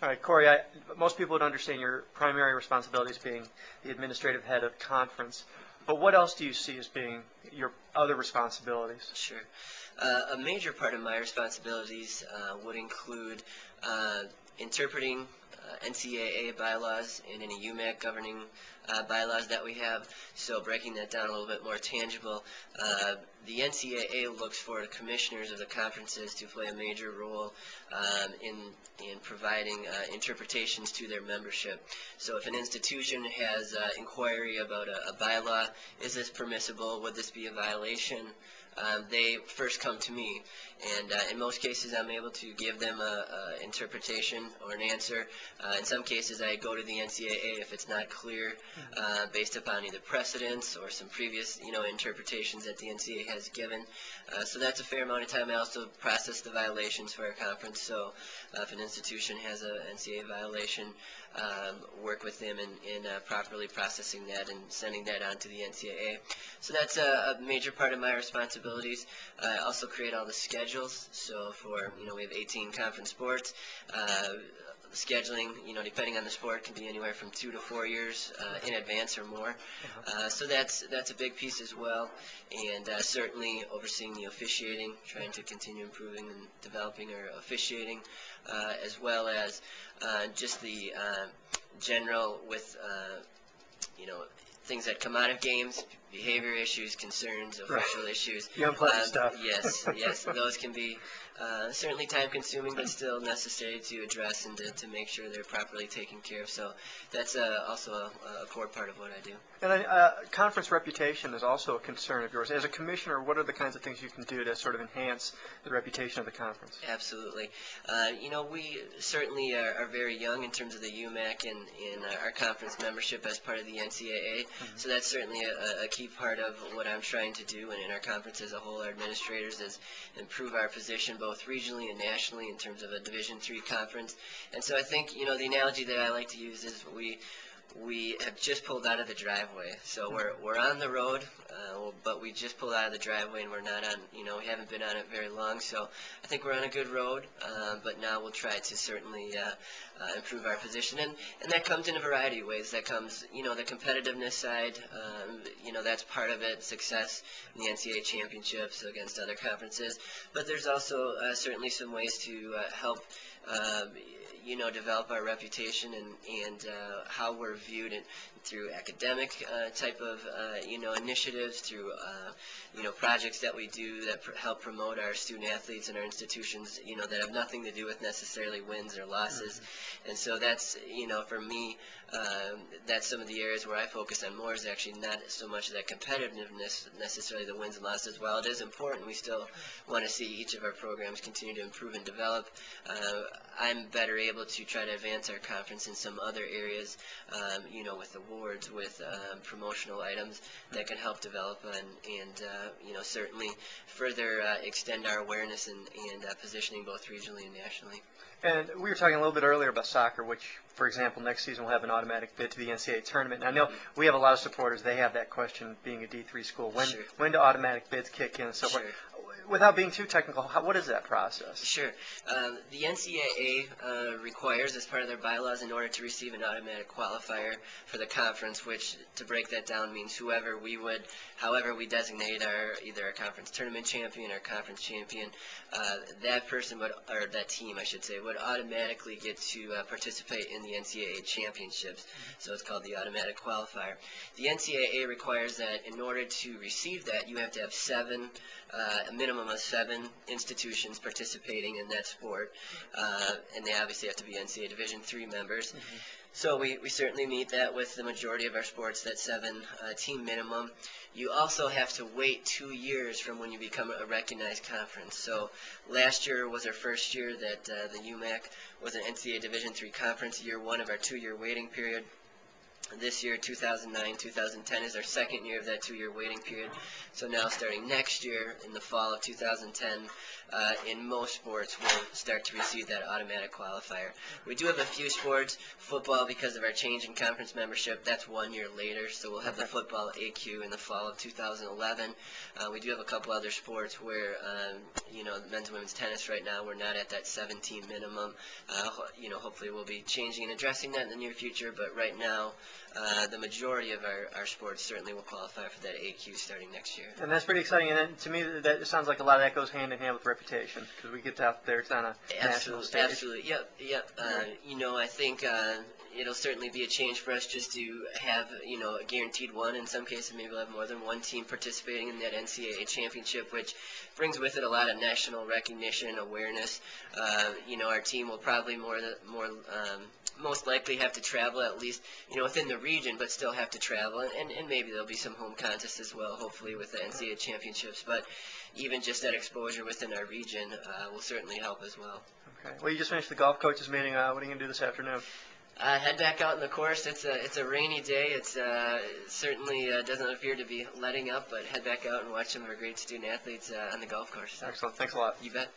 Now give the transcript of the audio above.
All right, Corey, most people would understand your primary responsibilities being the administrative head of conference, but what else do you see as being your other responsibilities? Sure. A major part of my responsibilities would include interpreting NCAA bylaws and any UMAC governing bylaws that we have. So breaking that down a little bit more tangible, the NCAA looks for the commissioners of the conferences to play a major role in providing interpretations to their membership. So if an institution has inquiry about a bylaw, is this permissible? Would this be a violation? They first come to me, and in most cases I'm able to give them an interpretation or an answer. In some cases I go to the NCAA if it's not clear based upon either precedents or some previous interpretations that the NCAA has given. So that's a fair amount of time. I also process the violations for our conference, so if an institution has an NCAA violation, work with them in properly processing that and sending that on to the NCAA. So that's a major part of my responsibilities. I also create all the schedules. So for we have 18 conference sports. Scheduling, depending on the sport, can be anywhere from 2 to 4 years in advance or more. So that's a big piece as well, and certainly overseeing the officiating, trying to continue improving and developing our officiating, as well as just the general with things that come out of games, behavior issues, concerns, official issues. The unpleasant stuff. Yes, those can be certainly time-consuming, but still necessary to address and to make sure they're properly taken care of. So that's also a core part of what I do. And conference reputation is also a concern of yours. As a commissioner, what are the kinds of things you can do to sort of enhance the reputation of the conference? Absolutely. We certainly are very young in terms of the UMAC and our conference membership as part of the NCAA. So that's certainly a key part of what I'm trying to do, and in our conference as a whole, our administrators, is improve our position both regionally and nationally in terms of a Division III conference. And so I think the analogy that I like to use is we have just pulled out of the driveway. So we're on the road, but we just pulled out of the driveway, and we're not on, we haven't been on it very long. So I think we're on a good road, but now we'll try to certainly improve our position. And that comes in a variety of ways. That comes, the competitiveness side, that's part of it, success in the NCAA championships against other conferences. But there's also certainly some ways to help develop our reputation and how we're viewed through academic type of initiatives, through projects that we do that help promote our student athletes and our institutions, that have nothing to do with necessarily wins or losses. And so that's for me, that's some of the areas where I focus on more, is actually not so much of that competitiveness, necessarily the wins and losses. While it is important, we still want to see each of our programs continue to improve and develop. I'm better able to try to advance our conference in some other areas, with awards, with promotional items that can help develop and certainly further extend our awareness and positioning both regionally and nationally. And we were talking a little bit earlier about soccer, which, for example, next season will have an automatic bid to the NCAA tournament. And I know we have a lot of supporters. They have that question, being a D3 school. When do automatic bids kick in and so forth? Without being too technical, what is that process? Sure. The NCAA requires, as part of their bylaws, in order to receive an automatic qualifier for the conference, which, to break that down, means however we designate either our conference tournament champion or conference champion, that person or that team, I should say, would automatically get to participate in the NCAA championships. So it's called the automatic qualifier. The NCAA requires that in order to receive that, you have to have a minimum of 7 institutions participating in that sport, and they obviously have to be NCAA Division III members. So we certainly meet that with the majority of our sports, that 7-team minimum. You also have to wait 2 years from when you become a recognized conference. So last year was our first year that the UMAC was an NCAA Division III conference, year 1 of our 2-year waiting period. This year, 2009, 2010 is our second year of that 2-year waiting period. So now starting next year, in the fall of 2010, in most sports, we'll start to receive that automatic qualifier. We do have a few sports, football, because of our change in conference membership, that's 1 year later. So we'll have the football AQ in the fall of 2011. We do have a couple other sports where, men's and women's tennis right now, we're not at that 17 minimum. Hopefully we'll be changing and addressing that in the near future, but right now, the majority of our sports certainly will qualify for that AQ starting next year. And that's pretty exciting. And then, to me, that it sounds like a lot of that goes hand in hand with reputation, because we get out there, it's on a national stage. Absolutely, yep. I think it'll certainly be a change for us just to have, a guaranteed one. In some cases, maybe we'll have more than one team participating in that NCAA championship, which brings with it a lot of national recognition, awareness. Our team will probably most likely have to travel at least, within the region, but still have to travel. And maybe there'll be some home contests as well, hopefully with the NCAA championships. But even just that exposure within our region will certainly help as well. Okay. Well, you just finished the golf coaches meeting. What are you going to do this afternoon? Head back out in the course. It's a rainy day. It's certainly doesn't appear to be letting up, but head back out and watch some of our great student athletes on the golf course. Excellent. Thanks a lot. You bet.